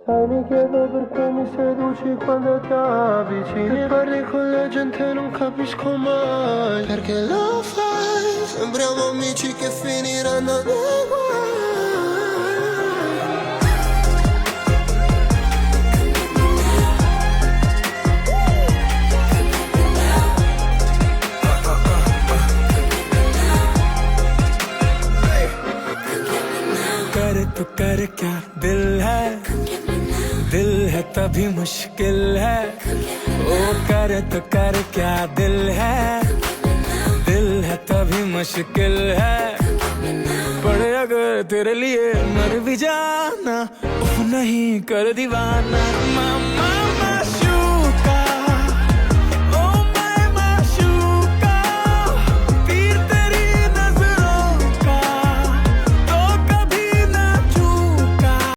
Sai chiedo perché mi seduci quando ti avvicini. Parli con la gente, non capisco mai perché lo fai. Sembriamo amici che finiranno nei guai. कर तो कर क्या दिल है तभी मुश्किल है। ओ कर तो कर क्या दिल है तभी मुश्किल है। पड़े अगर तेरे लिए मर भी जाना, उफ नहीं कर दीवाना। मामा